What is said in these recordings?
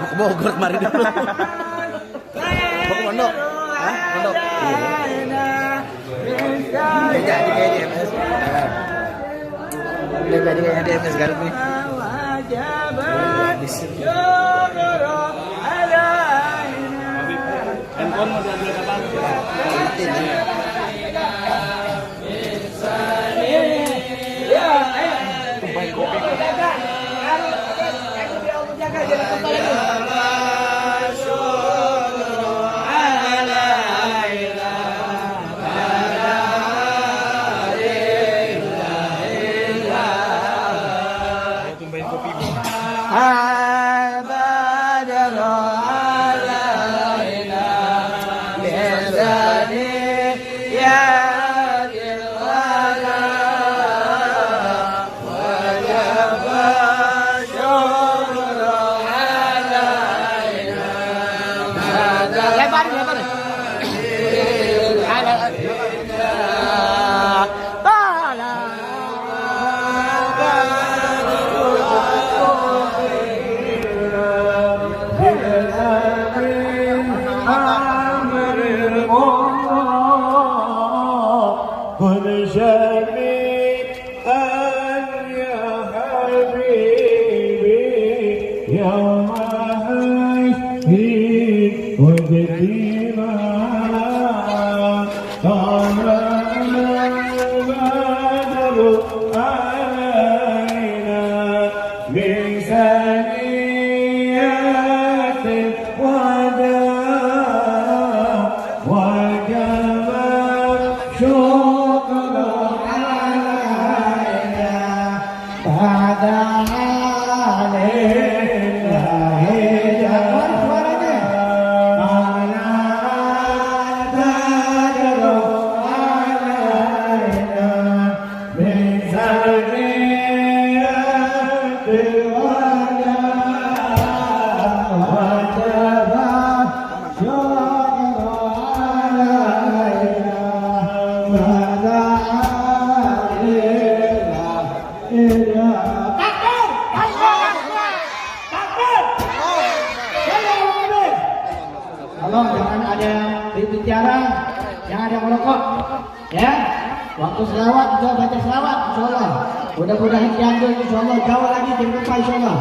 mau ke Bogor kemarin dulu. Mau ke Pondok? Hah? Pondok? Udah jadi kayak di MS. Udah jadi kayak di MS Garut nih. Handphone mau diambil kapan? Tumpahin kopi. Tumpahin kopi. Tolong jangan ada bicara, jangan ada merokok, ya. Waktu selawat juga baca selawat, insyaallah. Mudah-mudahan diambil insyaallah, jauh lagi jumpa insyaallah.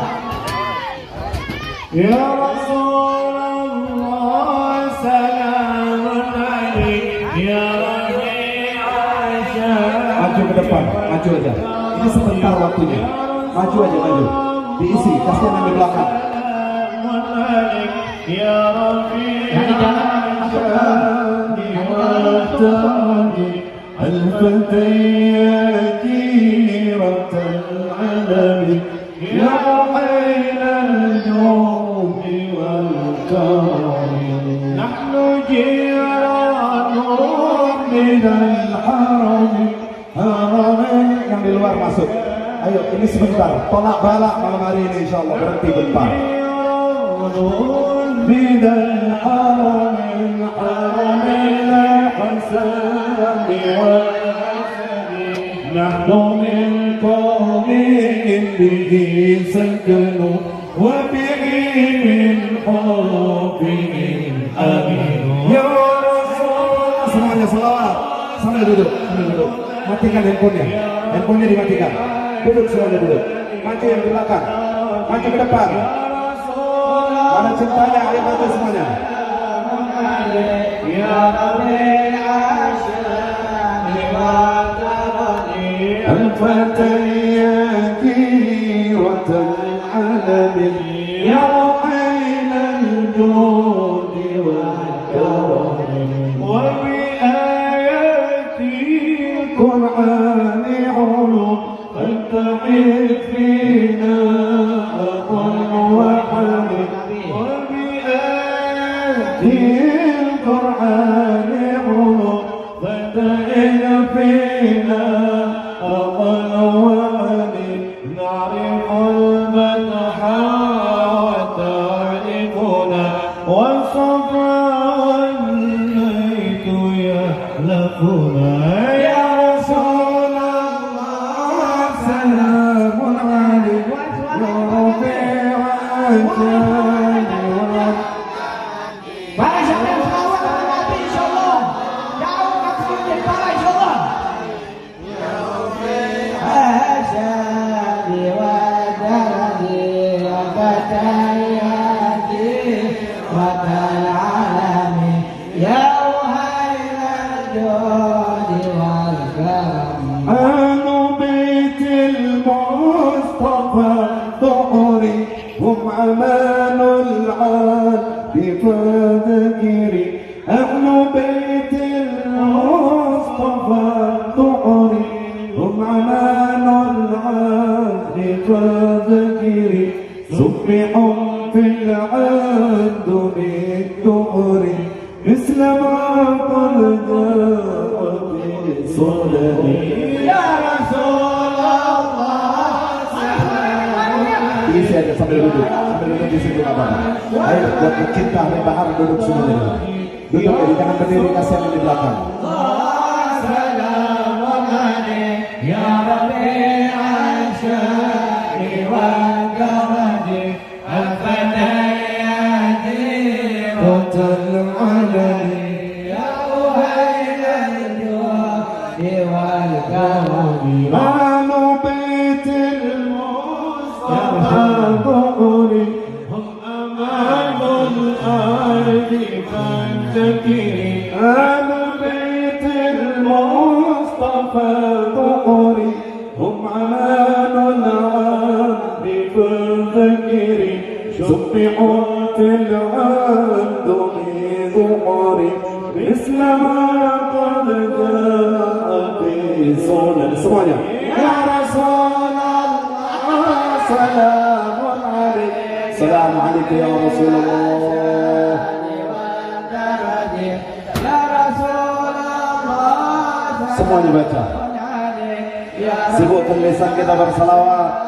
Ya Rasulullah salamun alaik ya Rafi'asya. Maju ke depan, maju aja. Ini sebentar waktunya. Maju aja, maju. Diisi, kasihan yang di belakang. Ya الفتيات كيرة العلم يا حين الجود والكرم نحن جيران من الحرم حرم yang di luar masuk. Ayo ini sebentar, tolak balak malam hari ini insyaallah, berhenti bentar. من الحرم الحرم الحسن والحسن نحن من قوم به سكنوا وبه من حبهم أمين يا رسول. Semuanya selawat sambil duduk, matikan handphonenya, handphonenya dimatikan, duduk semuanya, duduk, maju yang di belakang, maju ke depan. Mana cintanya, ayo maju semuanya. Ya Rabbil Asyami wa Tabani Al-Fatayati wa Tal-Alamin Ya Rabbil Al-Judi wa Al-Karim wa bi-ayati Qur'ani ulum Al-Ta'id fina Aqal wa Hamid القرآن علوم فتئن فينا أقل وعلي نعرف الفتح وتعرفنا والصفا والبيت يحلفنا يا رسول الله سلام عليك يا ربي وعجل العهد فذكري أهل بيت المصطفى الطهر هم عمان العهد فذكري سبحوا في العهد بالدهر مثل ما قد جاء بصدري يا رسول الله. Isi aja sambil duduk di situ nggak apa-apa. Ayo buat pecinta Bahar duduk semuanya. Duduk ya, jangan berdiri, kasihan di belakang. Ya Rabbi asyari wa garadi al-fatayati qatal alani ya uhaylan juhdi wal garadi alu baitil mustafa dhuhri hum amanul ardi fantakiri alu baitil mustafa dhuhri hum amanul ardi fantakiri سبحوا في العهد بظهري مثل ما قد جاء في سنن semuanya ya Rasulullah salamun alaik salamun alaik ya Rasulullah ya Rasulullah semuanya baca sibukkan lisan kita bersalawat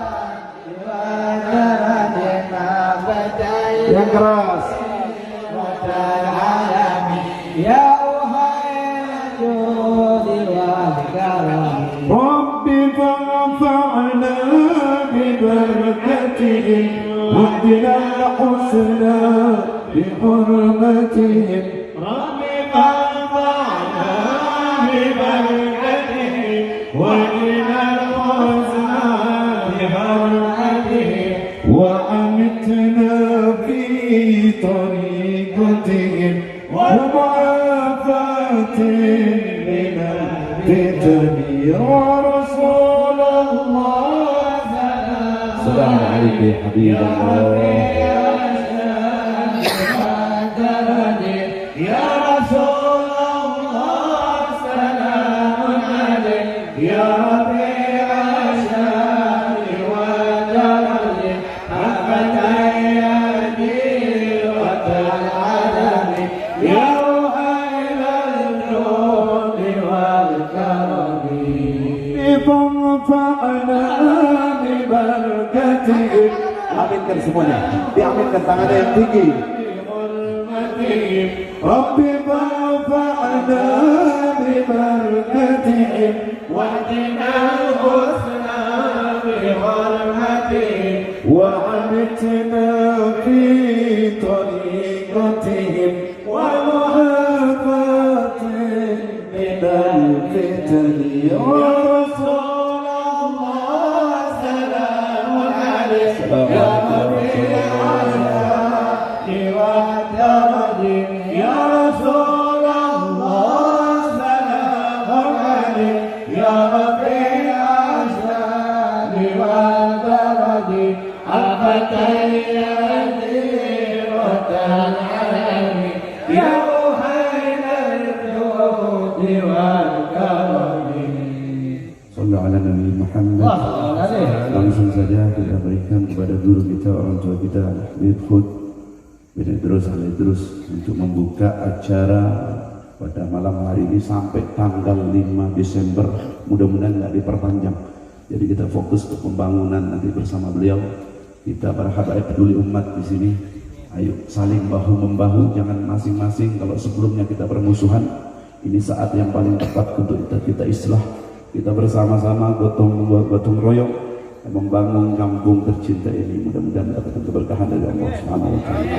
yang keras ya Rabbi fa'afa'na bibarakatihim wahdina al-husna bihurmatihim Rabbi fa'afa'na bibarakatihim wahdina al-husna bihurmatihim وأمتنا في طريقتهم ومعافاة من الفتن يا رسول الله سلام عليك يا حبيب الله يا رسول الله سلام عليك يا ربيع الشام والجلال Aminkan semuanya, diaminkan tangannya yang tinggi. Rabbi fa'fa'na bi barakatihim wa dinal husna bi hurmatihim wa amitna fi tariqatihim wa muhafatin min al-fitani ya Rasulullah salamun alaik ya Langsung saja kita berikan kepada guru kita, orang tua kita, Bidkhut bin Idrus Al-Idrus untuk membuka acara pada malam hari ini sampai tanggal 5 Desember. Mudah-mudahan nggak diperpanjang. Jadi kita fokus ke pembangunan nanti bersama beliau. Kita para habaib peduli umat di sini. Ayo saling bahu membahu, jangan masing-masing. Kalau sebelumnya kita bermusuhan, ini saat yang paling tepat untuk kita islah. Kita bersama-sama gotong royong membangun kampung tercinta ini. Mudah-mudahan mendapatkan keberkahan dari Allah Subhanahu wa taala.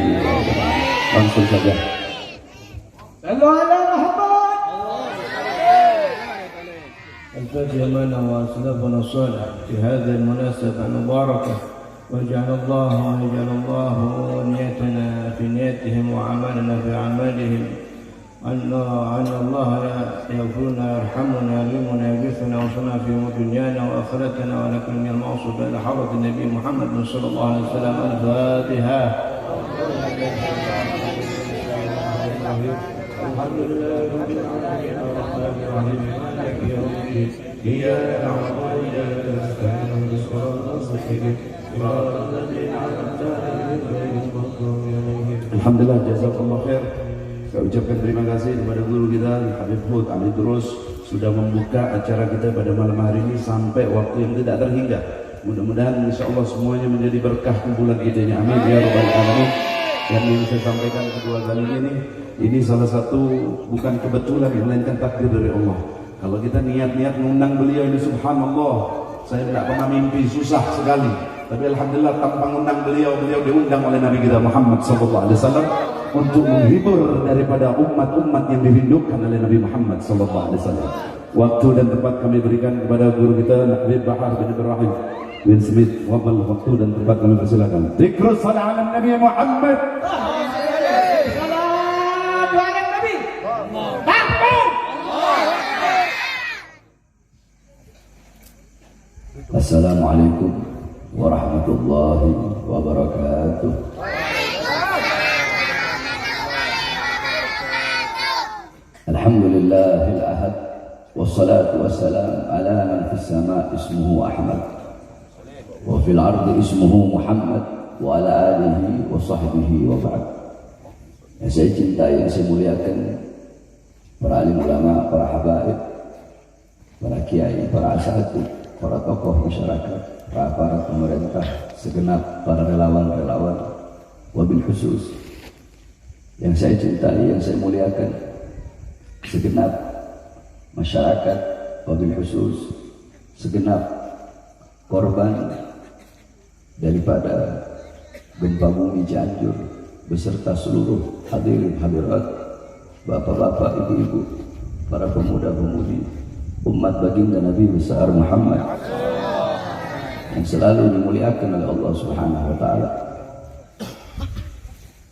Langsung saja. الفاتحة لنا وأسلافنا الصالح في هذه المناسبة المباركة وجعل الله نيتنا في نيتهم وعملنا في أعمالهم أن الله يغفرنا يرحمنا يعلمنا يغفرنا وصلنا في دنيانا وآخرتنا ولكن من المعصوب إلى حضرة النبي محمد صلى الله عليه وسلم. الفاتحة. Alhamdulillah rabbil alamin arrahmanir rahim maliki yaumiddin iyyaka na'budu wa iyyaka nasta'in ihdinas siratal mustaqim siratal ladzina an'amta 'alaihim ghairil maghdubi 'alaihim. Alhamdulillah, jazakallahu khair. Saya ucapkan terima kasih kepada guru kita Habib Hud Ali Durus sudah membuka acara kita pada malam hari ini sampai waktu yang tidak terhingga. Mudah-mudahan insyaallah semuanya menjadi berkah kumpulan kita ini. Amin ya rabbal alamin. Dan yang saya sampaikan kedua kali ini salah satu bukan kebetulan melainkan takdir dari Allah. Kalau kita niat-niat mengundang beliau ini, subhanallah, saya tidak pernah mimpi, susah sekali. Tapi alhamdulillah tanpa mengundang beliau diundang oleh Nabi kita Muhammad SAW untuk menghibur daripada umat-umat yang dirindukan oleh Nabi Muhammad SAW. Waktu dan tempat kami berikan kepada guru kita Habib Bahar bin Ibrahim bin Smith. Waktu dan tempat kami persilakan. Dzikrus salat ala Nabi Muhammad. Assalamualaikum warahmatullahi wabarakatuh. Alhamdulillahil ahad wassalatu wassalam ala man fis sama ismuhu Ahmad wa fil ardi ismuhu Muhammad wa ala alihi wa sahbihi wa ba'd. Yang saya cintai, yang saya muliakan para alim ulama, para habaib, para kiai, para asatidz, para tokoh masyarakat, para aparat pemerintah, segenap para relawan-relawan, wabil khusus yang saya cintai, yang saya muliakan, segenap masyarakat, wabil khusus segenap korban daripada gempa bumi Cianjur beserta seluruh hadirin hadirat, bapak-bapak, ibu-ibu, para pemuda-pemudi umat baginda Nabi besar Muhammad yang selalu dimuliakan oleh Allah Subhanahu wa taala.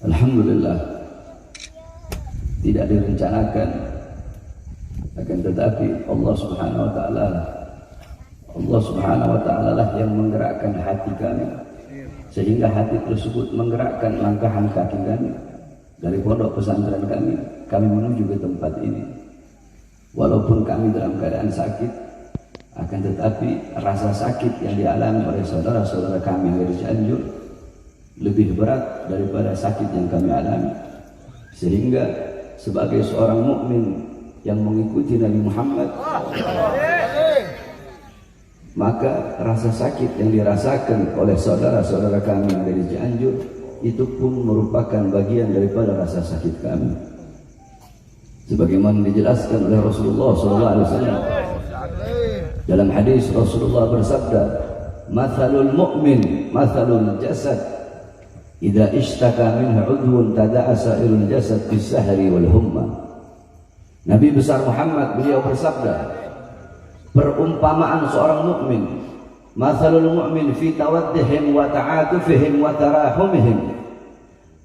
Alhamdulillah, tidak direncanakan, akan tetapi Allah Subhanahu wa taala lah yang menggerakkan hati kami, sehingga hati tersebut menggerakkan langkahan kaki kami dari pondok pesantren kami menuju ke tempat ini. Walaupun kami dalam keadaan sakit, akan tetapi rasa sakit yang dialami oleh saudara-saudara kami yang dari Cianjur lebih berat daripada sakit yang kami alami. Sehingga sebagai seorang mukmin yang mengikuti Nabi Muhammad, maka rasa sakit yang dirasakan oleh saudara-saudara kami yang dari Cianjur itu pun merupakan bagian daripada rasa sakit kami. Sebagaimana dijelaskan oleh Rasulullah SAW dalam hadis, Rasulullah bersabda, "Mathalul mu'min mathalul jasad, idza ishtaka minhu 'udwun tada'a sa'irul jasad bis-sahri wal humma." Nabi besar Muhammad beliau bersabda, perumpamaan seorang mukmin, mathalul mu'min fi tawaddihim wa ta'atufihim wa tarahumihim,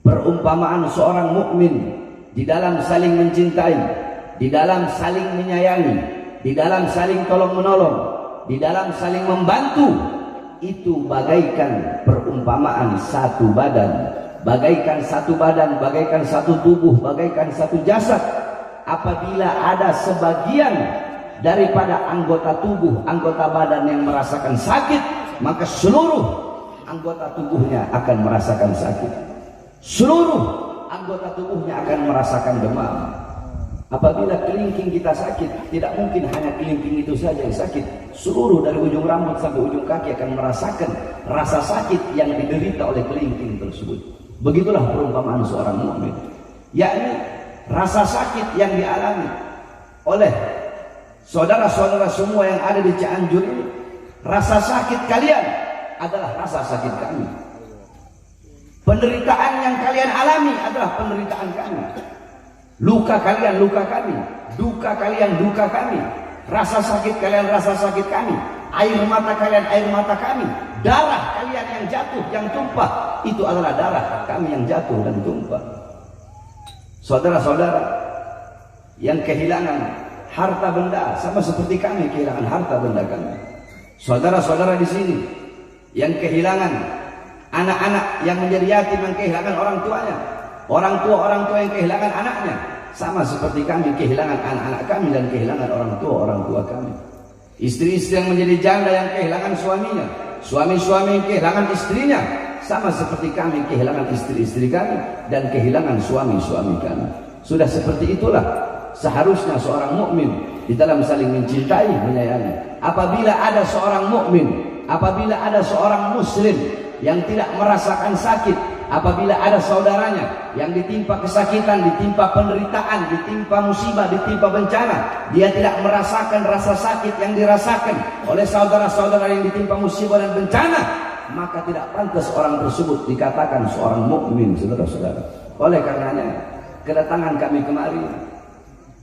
perumpamaan seorang mukmin di dalam saling mencintai, di dalam saling menyayangi, di dalam saling tolong-menolong, di dalam saling membantu, itu bagaikan perumpamaan satu badan, bagaikan satu badan, bagaikan satu tubuh, bagaikan satu jasad. Apabila ada sebagian daripada anggota tubuh, anggota badan yang merasakan sakit, maka seluruh anggota tubuhnya akan merasakan sakit. Seluruh anggota tubuhnya akan merasakan demam. Apabila kelingking kita sakit, tidak mungkin hanya kelingking itu saja yang sakit. Seluruh dari ujung rambut sampai ujung kaki akan merasakan rasa sakit yang diderita oleh kelingking tersebut. Begitulah perumpamaan seorang mukmin, yakni rasa sakit yang dialami oleh saudara-saudara semua yang ada di Cianjur ini. Rasa sakit kalian adalah rasa sakit kami. Penderitaan yang kalian alami adalah penderitaan kami. Luka kalian luka kami, duka kalian duka kami, rasa sakit kalian rasa sakit kami, air mata kalian air mata kami, darah kalian yang jatuh yang tumpah itu adalah darah kami yang jatuh dan tumpah. Saudara-saudara yang kehilangan harta benda sama seperti kami kehilangan harta benda kami. Saudara-saudara di sini yang kehilangan Anak-anak yang menjadi yatim yang kehilangan orang tuanya, orang tua yang kehilangan anaknya, sama seperti kami kehilangan anak-anak kami dan kehilangan orang tua kami. Istri-istri yang menjadi janda yang kehilangan suaminya, suami-suami yang kehilangan istrinya, sama seperti kami kehilangan istri-istri kami dan kehilangan suami-suami kami. Sudah seperti itulah seharusnya seorang mukmin di dalam saling mencintai, menyayangi. Apabila ada seorang mukmin, apabila ada seorang muslim yang tidak merasakan sakit, apabila ada saudaranya yang ditimpa kesakitan, ditimpa penderitaan, ditimpa musibah, ditimpa bencana, dia tidak merasakan rasa sakit yang dirasakan oleh saudara-saudara yang ditimpa musibah dan bencana, maka tidak pantas orang tersebut dikatakan seorang mukmin, saudara-saudara. Oleh karenanya kedatangan kami kemari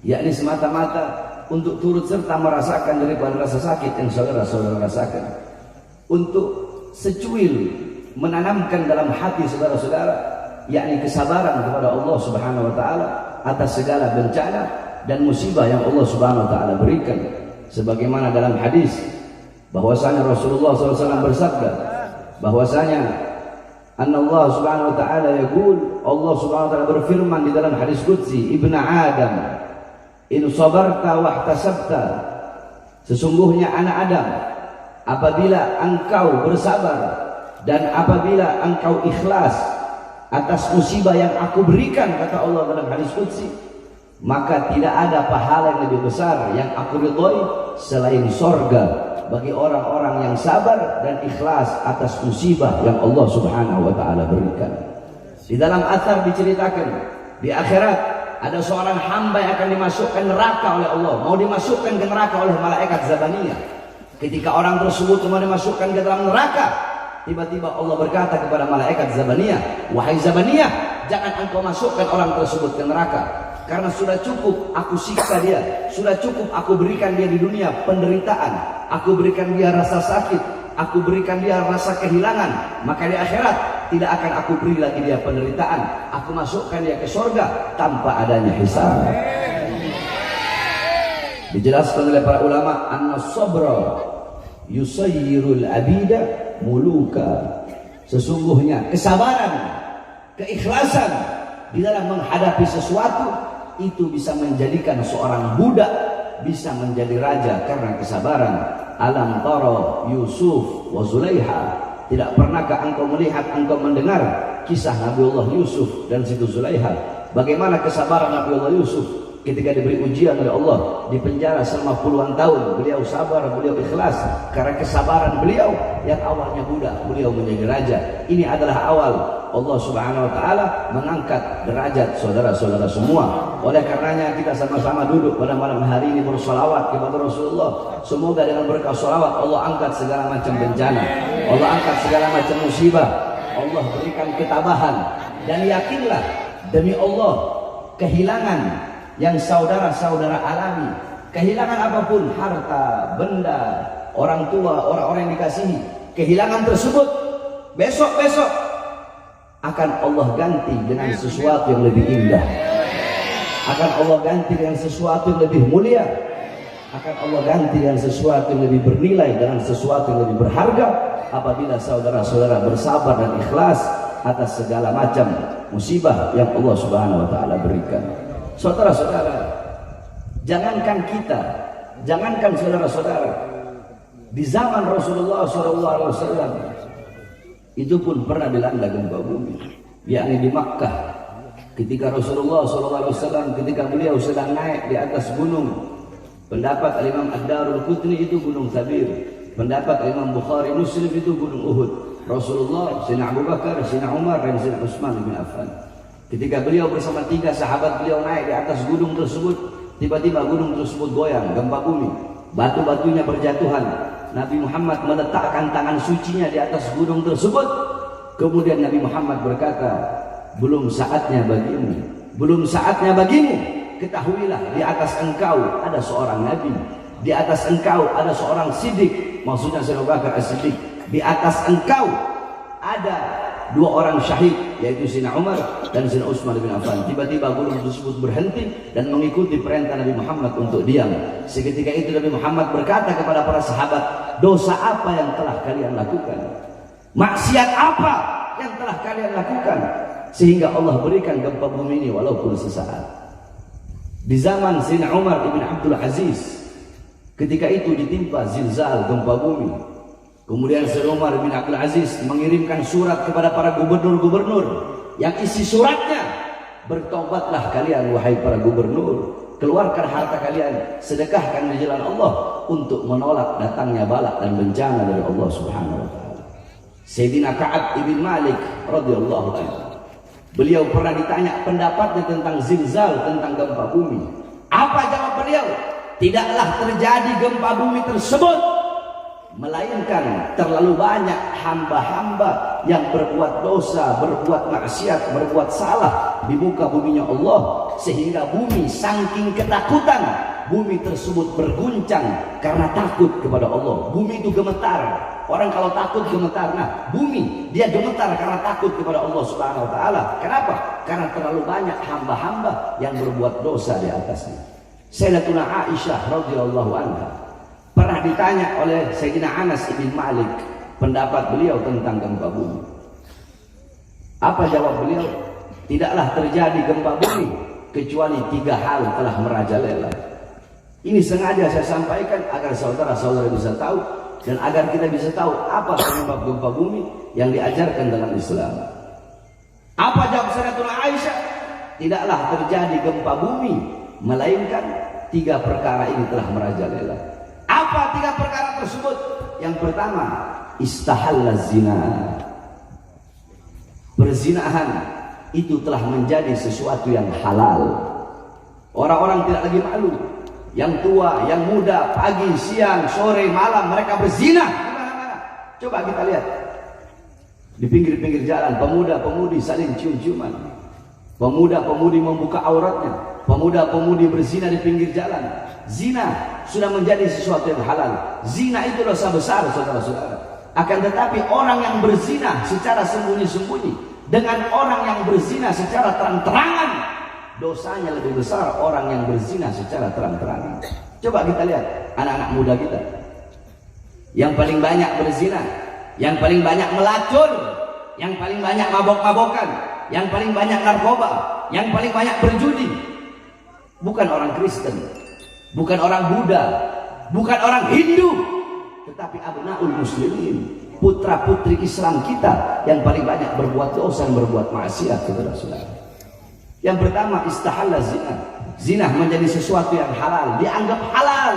yakni semata-mata untuk turut serta merasakan daripada rasa sakit yang saudara-saudara rasakan, untuk secuil menanamkan dalam hati saudara-saudara yakni kesabaran kepada Allah Subhanahu wa taala atas segala bencana dan musibah yang Allah Subhanahu wa taala berikan. Sebagaimana dalam hadis bahwasanya Rasulullah SAW bersabda bahwasanya Allah Subhanahu wa taala yaqul, Allah Subhanahu wa taala berfirman di dalam hadis qudsi, Ibnu Adam, in sabarta wahtasabta, sesungguhnya anak Adam, apabila engkau bersabar dan apabila engkau ikhlas atas musibah yang aku berikan, kata Allah dalam hadis qudsi, maka tidak ada pahala yang lebih besar yang aku ridhoi selain sorga bagi orang-orang yang sabar dan ikhlas atas musibah yang Allah Subhanahu wa taala berikan. Di dalam athar diceritakan di akhirat ada seorang hamba yang akan dimasukkan neraka oleh Allah, mau dimasukkan ke neraka oleh malaikat Zabaniyah. Ketika orang tersebut mau dimasukkan ke dalam neraka, tiba-tiba Allah berkata kepada malaikat Zabaniyah, wahai Zabaniyah, jangan engkau masukkan orang tersebut ke neraka, karena sudah cukup aku siksa dia, sudah cukup aku berikan dia di dunia penderitaan, aku berikan dia rasa sakit, aku berikan dia rasa kehilangan, maka di akhirat tidak akan aku beri lagi dia penderitaan, aku masukkan dia ke surga tanpa adanya hisab. Dijelaskan oleh para ulama, an-sabra yusayyirul abida muluka, sesungguhnya kesabaran, keikhlasan di dalam menghadapi sesuatu itu bisa menjadikan seorang budak bisa menjadi raja karena kesabaran. Alam tara Yusuf wa Zulaiha, tidak pernahkah engkau melihat, engkau mendengar kisah Nabiullah Yusuf dan Siti Zulaiha, bagaimana kesabaran Nabiullah Yusuf ketika diberi ujian oleh Allah di penjara selama puluhan tahun, beliau sabar, beliau ikhlas karena kesabaran beliau yang awalnya budak, beliau menjadi raja. Ini adalah awal Allah Subhanahu wa taala mengangkat derajat saudara-saudara semua. Oleh karenanya kita sama-sama duduk pada malam hari ini bersolawat kepada Rasulullah. Semoga dengan berkah solawat Allah angkat segala macam bencana, Allah angkat segala macam musibah, Allah berikan ketabahan. Dan yakinlah demi Allah, kehilangan yang saudara-saudara alami, kehilangan apapun, harta, benda, orang tua, orang-orang yang dikasihi, kehilangan tersebut besok-besok akan Allah ganti dengan sesuatu yang lebih indah, akan Allah ganti dengan sesuatu yang lebih mulia, akan Allah ganti dengan sesuatu yang lebih bernilai, dengan sesuatu yang lebih berharga apabila saudara-saudara bersabar dan ikhlas atas segala macam musibah yang Allah Subhanahu wa taala berikan. Saudara-saudara, jangankan kita, jangankan saudara-saudara, di zaman Rasulullah SAW itu pun pernah dilanda gempa bumi, yakni di Makkah. Ketika Rasulullah SAW, ketika beliau sedang naik di atas gunung, pendapat Imam Ad-Darul Qutni itu gunung Thabir, pendapat Imam Bukhari Muslim itu gunung Uhud. Rasulullah, Sayyidina Abu Bakar, Sayyidina Umar dan Sayyidina Utsman bin Affan, ketika beliau bersama 3 sahabat beliau naik di atas gunung tersebut, tiba-tiba gunung tersebut goyang, gempa bumi, batu-batunya berjatuhan. Nabi Muhammad meletakkan tangan sucinya di atas gunung tersebut. Kemudian Nabi Muhammad berkata, belum saatnya bagimu, belum saatnya bagimu. Ketahuilah di atas engkau ada seorang Nabi, di atas engkau ada seorang Siddiq, maksudnya Sayyidina Abu Bakar As-Siddiq. Di atas engkau ada 2 orang syahid, yaitu Sayyidina Umar dan Sayyidina Utsman bin Affan. Tiba-tiba gunung tersebut berhenti dan mengikuti perintah Nabi Muhammad untuk diam. Seketika itu Nabi Muhammad berkata kepada para sahabat, dosa apa yang telah kalian lakukan? Maksiat apa yang telah kalian lakukan sehingga Allah berikan gempa bumi ini walaupun sesaat. Di zaman Sayyidina Umar bin Abdul Aziz, ketika itu ditimpa zilzal, gempa bumi. Kemudian Sayyidina Umar bin Abdul Aziz mengirimkan surat kepada para gubernur-gubernur yang isi suratnya, bertobatlah kalian wahai para gubernur, keluarkan harta kalian, sedekahkan di jalan Allah untuk menolak datangnya bala dan bencana dari Allah Subhanahu wa taala. Sayyidina Ka'ab ibn Malik radhiyallahu anhu, beliau pernah ditanya pendapatnya tentang zilzal, tentang gempa bumi. Apa jawab beliau? Tidaklah terjadi gempa bumi tersebut, melainkan terlalu banyak hamba-hamba yang berbuat dosa, berbuat maksiat, berbuat salah di muka buminya Allah, sehingga bumi saking ketakutan, bumi tersebut berguncang karena takut kepada Allah. Bumi itu gemetar. Orang kalau takut gemetar. Nah, bumi dia gemetar karena takut kepada Allah Subhanahu wa taala. Kenapa? Karena terlalu banyak hamba-hamba yang berbuat dosa di atasnya. Sayyidatuna Aisyah radhiyallahu anha pernah ditanya oleh Sayyidina Anas bin Malik pendapat beliau tentang gempa bumi. Apa jawab beliau? Tidaklah terjadi gempa bumi kecuali 3 hal telah merajalela. Ini sengaja saya sampaikan agar saudara-saudara bisa tahu dan agar kita bisa tahu apa penyebab gempa bumi yang diajarkan dalam Islam. Apa jawab Sayyidatuna Aisyah? Tidaklah terjadi gempa bumi melainkan 3 perkara ini telah merajalela. Apa 3 perkara tersebut? Yang pertama, istahalla zina. Perzinahan itu telah menjadi sesuatu yang halal. Orang-orang tidak lagi malu. Yang tua, yang muda, pagi, siang, sore, malam mereka berzina di mana-mana. Coba kita lihat. Di pinggir-pinggir jalan, pemuda-pemudi saling cium-ciuman. Pemuda-pemudi membuka auratnya. Pemuda-pemudi berzina di pinggir jalan. Zina sudah menjadi sesuatu yang halal. Zina itu dosa besar, saudara-saudara. Akan tetapi orang yang berzina secara sembunyi-sembunyi dengan orang yang berzina secara terang-terangan, dosanya lebih besar orang yang berzina secara terang-terangan. Coba kita lihat anak-anak muda kita yang paling banyak berzina, yang paling banyak melacur, yang paling banyak mabok-mabokan, yang paling banyak narkoba, yang paling banyak berjudi. Bukan orang Kristen, bukan orang Buddha, bukan orang Hindu, tetapi abnaul muslimin, putra-putri Islam kita yang paling banyak berbuat dosa dan berbuat maksiat, saudara-saudara. Yang pertama, istahalla zina. Zina menjadi sesuatu yang halal, dianggap halal.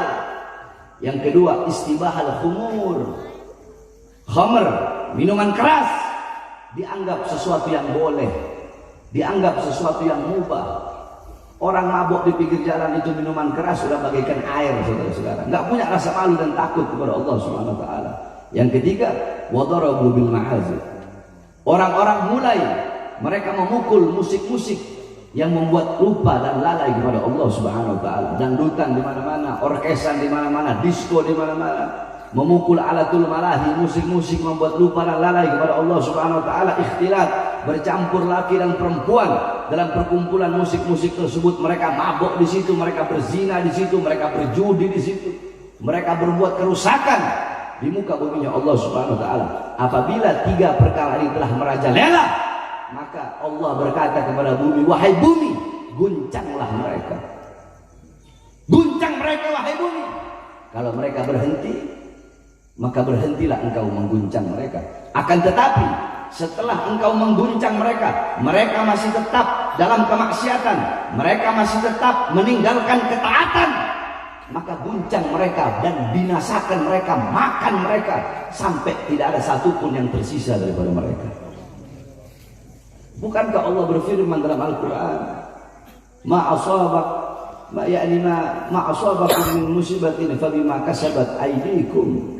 Yang kedua, istibahal khumur. Khamr, minuman keras, dianggap sesuatu yang boleh, dianggap sesuatu yang mubah. Orang mabuk di pinggir jalan itu minuman keras sudah bagaikan air, saudara-saudara. Nggak punya rasa malu dan takut kepada Allah Subhanahu wa taala. Yang ketiga, wadarabu bil ma'azif. Orang-orang mulai mereka memukul musik-musik yang membuat lupa dan lalai kepada Allah Subhanahu wa taala. Dangdutan di mana-mana, orkesan di mana-mana, disco di mana-mana. Memukul alatul malahi, musik-musik membuat lupa dan lalai kepada Allah Subhanahu wa taala. Ikhtilat, bercampur laki dan perempuan dalam perkumpulan musik-musik tersebut. Mereka mabuk di situ, mereka berzina di situ, mereka berjudi di situ. Mereka berbuat kerusakan di muka buminya Allah Subhanahu wa taala. Apabila 3 perkara ini telah merajalela, maka Allah berkata kepada bumi, wahai bumi, guncanglah mereka. Guncang mereka wahai bumi. Kalau mereka berhenti, maka berhentilah engkau mengguncang mereka. Akan tetapi setelah engkau mengguncang mereka, mereka masih tetap dalam kemaksiatan, mereka masih tetap meninggalkan ketaatan, maka guncang mereka dan binasakan mereka, makan mereka sampai tidak ada satupun yang tersisa daripada mereka. Bukankah Allah berfirman dalam Al-Quran, ma asabakum min musibatin fabima kasabat aydikum.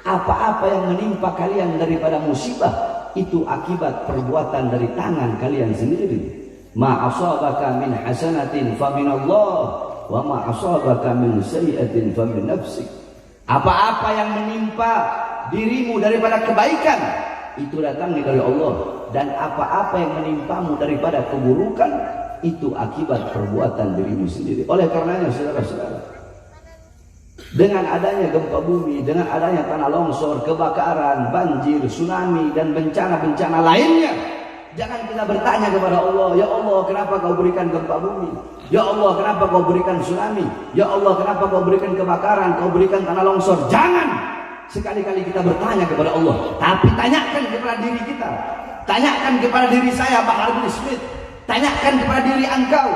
Apa-apa yang menimpa kalian daripada musibah itu akibat perbuatan dari tangan kalian sendiri. Ma asabaka min hasanatin faminallah wa ma asabaka min sayyi'atin famin nafsik. Apa-apa yang menimpa dirimu daripada kebaikan itu datangnya dari Allah, dan apa-apa yang menimpamu daripada keburukan itu akibat perbuatan dirimu sendiri. Oleh karenanya saudara-saudara, Dengan adanya gempa bumi, dengan adanya tanah longsor, kebakaran, banjir, tsunami, dan bencana-bencana lainnya, jangan kita bertanya kepada Allah, ya Allah kenapa kau berikan gempa bumi? Ya Allah kenapa kau berikan tsunami? Ya Allah kenapa kau berikan kebakaran, kau berikan tanah longsor? Jangan sekali-kali kita bertanya kepada Allah, tapi tanyakan kepada diri kita. Tanyakan kepada diri saya, Bahar bin Smith. Tanyakan kepada diri engkau.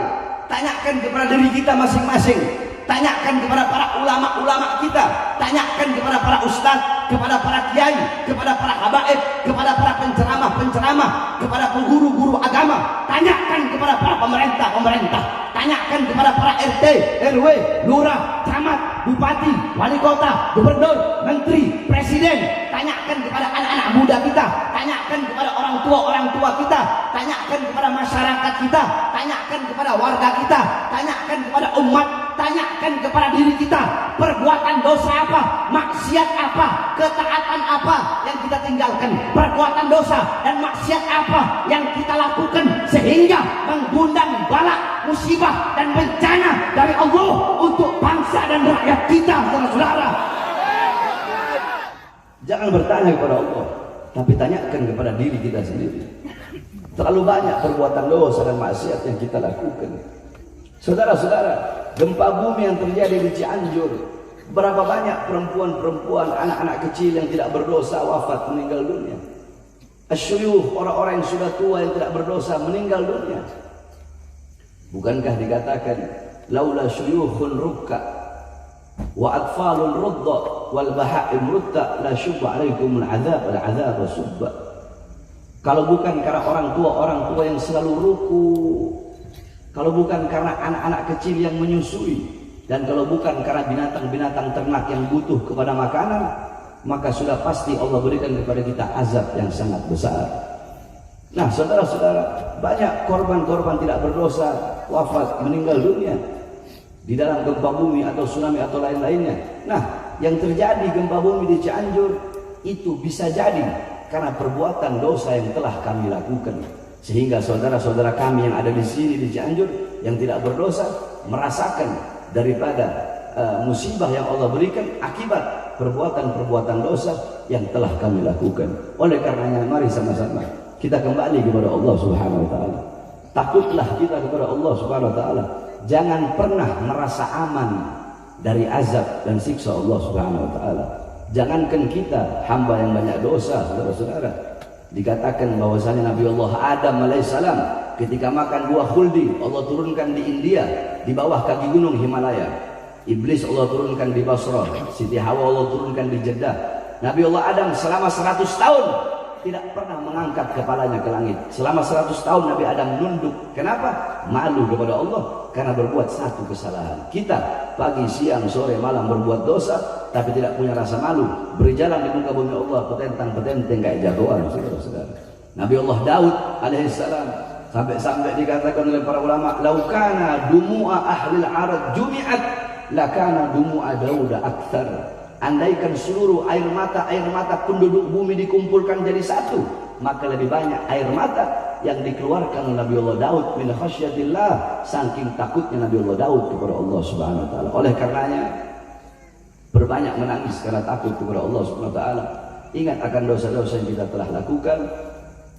Tanyakan kepada diri kita masing-masing. Tanyakan kepada para ulama-ulama kita, tanyakan kepada para ustadz, kepada para kiai, kepada para habaib, kepada para penceramah-penceramah, kepada guru-guru agama, tanyakan kepada para pemerintah-pemerintah, tanyakan kepada para RT, RW, lurah, camat, bupati, wali kota, gubernur, menteri, presiden, tanyakan kepada anak-anak muda kita, tanyakan kepada orang tua kita, tanyakan kepada masyarakat kita, tanyakan kepada warga kita, tanyakan kepada umat, tanyakan kepada diri kita, perbuatan dosa apa, maksiat apa, ketaatan apa yang kita tinggalkan, perbuatan dosa dan maksiat apa yang kita lakukan sehingga mengundang bala, musibah dan bencana dari Allah untuk bangsa dan rakyat kita, saudara-saudara. Jangan bertanya kepada Allah, tapi tanyakan kepada diri kita sendiri. Terlalu banyak perbuatan dosa dan maksiat yang kita lakukan. Saudara-saudara, gempa bumi yang terjadi di Cianjur, berapa banyak perempuan-perempuan, anak-anak kecil yang tidak berdosa wafat, meninggal dunia. Asyuyukh, orang-orang yang sudah tua yang tidak berdosa meninggal dunia. Bukankah dikatakan laula syuyukhun rukka wa atfalun rudda wal bahaim rutta la syubba alaikumul azab wal azab subba. Kalau bukan karena orang tua yang selalu ruku, kalau bukan karena anak-anak kecil yang menyusui, dan kalau bukan karena binatang-binatang ternak yang butuh kepada makanan, maka sudah pasti Allah berikan kepada kita azab yang sangat besar. Nah, saudara-saudara, banyak korban-korban tidak berdosa wafat, meninggal dunia di dalam gempa bumi atau tsunami atau lain-lainnya. Nah, yang terjadi gempa bumi di Cianjur itu bisa jadi karena perbuatan dosa yang telah kami lakukan, sehingga saudara-saudara kami yang ada di sini di Cianjur yang tidak berdosa merasakan daripada musibah yang Allah berikan akibat perbuatan-perbuatan dosa yang telah kami lakukan. Oleh karenanya, mari sama-sama kita kembali kepada Allah Subhanahu wa taala. Takutlah kita kepada Allah Subhanahu wa taala. Jangan pernah merasa aman dari azab dan siksa Allah Subhanahu wa taala. Jangankan kita hamba yang banyak dosa, saudara-saudara. Dikatakan bahwasanya Nabi Allah Adam alaihissalam ketika makan buah khuldi, Allah turunkan di India di bawah kaki gunung Himalaya. Iblis Allah turunkan di Basrah, Siti Hawa Allah turunkan di Jeddah. Nabi Allah Adam selama 100 tahun tidak pernah mengangkat kepalanya ke langit. Selama 100 tahun Nabi Adam nunduk. Kenapa? Malu kepada Allah karena berbuat satu kesalahan. Kita pagi, siang, sore, malam berbuat dosa tapi tidak punya rasa malu, berjalan di muka bumi Allah petentang-petenteng kayak jagoan, saudara-saudara. Nabi Allah Daud alaihissalam sampai dikatakan oleh para ulama, laukana dumu'a ahlil arad jumi'at lakana dumu'a Dauda akthar. Andaikan seluruh air mata penduduk bumi dikumpulkan jadi satu, maka lebih banyak air mata yang dikeluarkan oleh Nabi Allah Daud min khasyatillah, saking takutnya Nabi Allah Daud kepada Allah Subhanahu wa taala. Oleh karenanya, berbanyak menangis karena takut kepada Allah Subhanahu wa taala. Ingat akan dosa-dosa yang kita telah lakukan.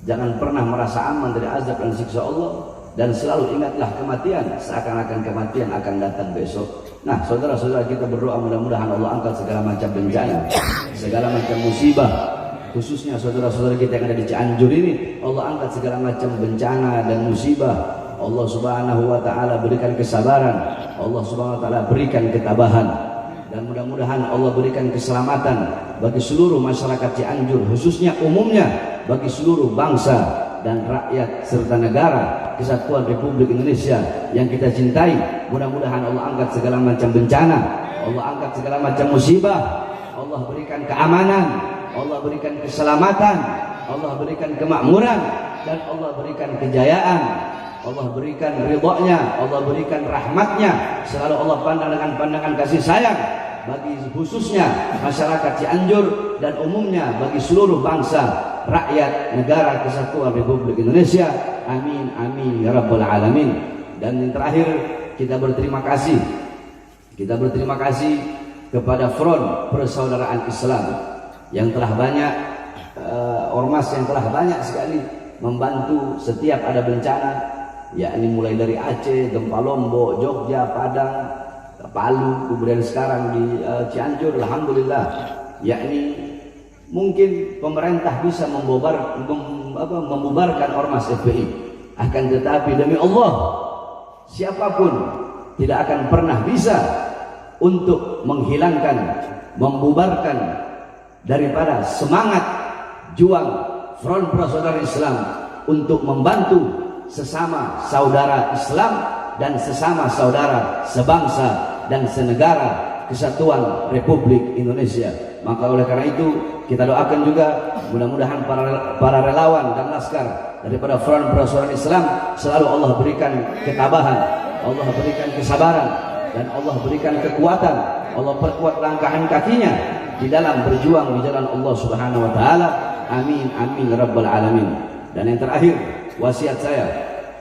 Jangan pernah merasa aman dari azab dan siksa Allah, dan selalu ingatlah kematian, seakan-akan kematian akan datang besok. Nah, saudara-saudara, kita berdoa mudah-mudahan Allah angkat segala macam bencana, segala macam musibah, khususnya saudara-saudara kita yang ada di Cianjur ini. Allah angkat segala macam bencana dan musibah. Allah Subhanahu wa taala berikan kesabaran, Allah Subhanahu wa taala berikan ketabahan, dan mudah-mudahan Allah berikan keselamatan bagi seluruh masyarakat Cianjur, khususnya umumnya bagi seluruh bangsa dan rakyat serta negara Kesatuan Republik Indonesia yang kita cintai. Mudah-mudahan Allah angkat segala macam bencana, Allah angkat segala macam musibah, Allah berikan keamanan, Allah berikan keselamatan, Allah berikan kemakmuran, dan Allah berikan kejayaan, Allah berikan ridhonya, Allah berikan rahmatnya. Selalu Allah pandang dengan pandangan kasih sayang bagi khususnya masyarakat Cianjur dan umumnya bagi seluruh bangsa, rakyat, negara Kesatuan Republik Indonesia. Amin, amin, ya rabbal alamin. Dan yang terakhir, kita berterima kasih kepada Front Persaudaraan Islam yang telah banyak ormas yang telah banyak sekali membantu setiap ada bencana, yakni mulai dari Aceh, gempa Lombok, Jogja, Padang, Palu, kemudian sekarang di Cianjur, alhamdulillah, yakni mungkin pemerintah bisa membubarkan ormas FPI, akan tetapi demi Allah siapapun tidak akan pernah bisa untuk menghilangkan, membubarkan daripada semangat juang Front Persaudaraan Islam untuk membantu sesama saudara Islam dan sesama saudara sebangsa dan senegara kesatuan Republik Indonesia. Maka oleh karena itu kita doakan juga mudah-mudahan para relawan dan laskar daripada Front Persaudaraan Islam selalu Allah berikan ketabahan, Allah berikan kesabaran, dan Allah berikan kekuatan, Allah perkuat langkahan kakinya di dalam berjuang di jalan Allah Subhanahu wa taala. Amin amin rabbal alamin. Dan yang terakhir, wasiat saya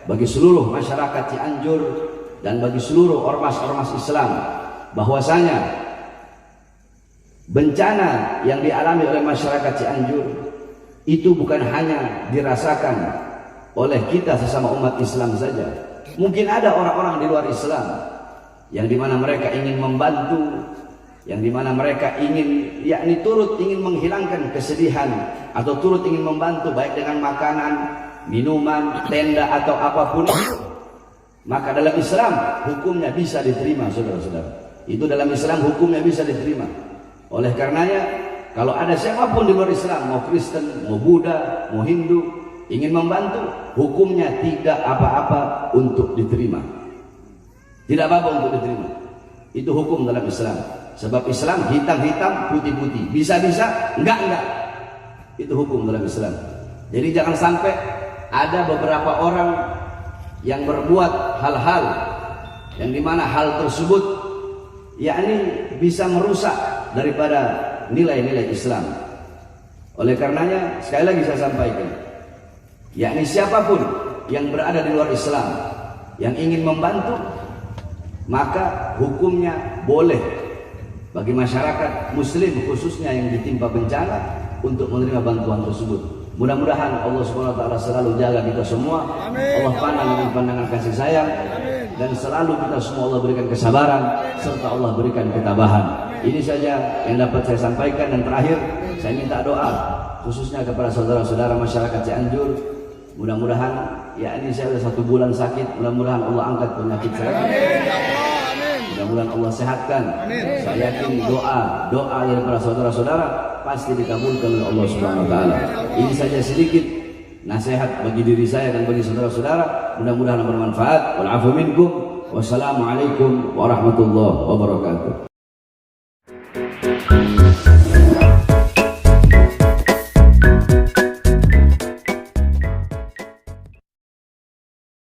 bagi seluruh masyarakat Cianjur dan bagi seluruh ormas-ormas Islam, bahwasanya bencana yang dialami oleh masyarakat Cianjur itu bukan hanya dirasakan oleh kita sesama umat Islam saja. Mungkin ada orang-orang di luar Islam yang dimana mereka ingin membantu, yang dimana mereka ingin yakni turut ingin menghilangkan kesedihan atau turut ingin membantu baik dengan makanan, minuman, tenda atau apapun itu. Maka dalam Islam hukumnya bisa diterima, saudara-saudara. Itu dalam Islam hukumnya bisa diterima. Oleh karenanya kalau ada siapapun di luar Islam, mau Kristen, mau Buddha, mau Hindu, ingin membantu, hukumnya tidak apa-apa untuk diterima. Tidak apa-apa untuk diterima. Itu hukum dalam Islam. Sebab Islam hitam-hitam, putih-putih, bisa-bisa, enggak. Itu hukum dalam Islam. Jadi jangan sampai ada beberapa orang yang berbuat hal-hal yang dimana hal tersebut yakni bisa merusak daripada nilai-nilai Islam. Oleh karenanya sekali lagi saya sampaikan, yakni siapapun yang berada di luar Islam yang ingin membantu, maka hukumnya boleh bagi masyarakat muslim khususnya yang ditimpa bencana untuk menerima bantuan tersebut. Mudah-mudahan Allah Subhanahu wa taala selalu jaga kita semua. Allah pandang dengan pandangan kasih sayang, dan selalu kita semua Allah berikan kesabaran serta Allah berikan ketabahan. Ini saja yang dapat saya sampaikan. Dan terakhir saya minta doa khususnya kepada saudara-saudara masyarakat Cianjur. Mudah-mudahan yakni saya sudah 1 bulan sakit, mudah-mudahan Allah angkat penyakit saya. Mudah-mudahan Allah sehatkan. Saya yakin doa dari para saudara-saudara pasti dikabulkan oleh Allah Subhanahu wa taala. Ini saja sedikit nasihat bagi diri saya dan bagi saudara-saudara. Mudah-mudahan bermanfaat. Wal afu minkum. Wassalamualaikum warahmatullahi wabarakatuh.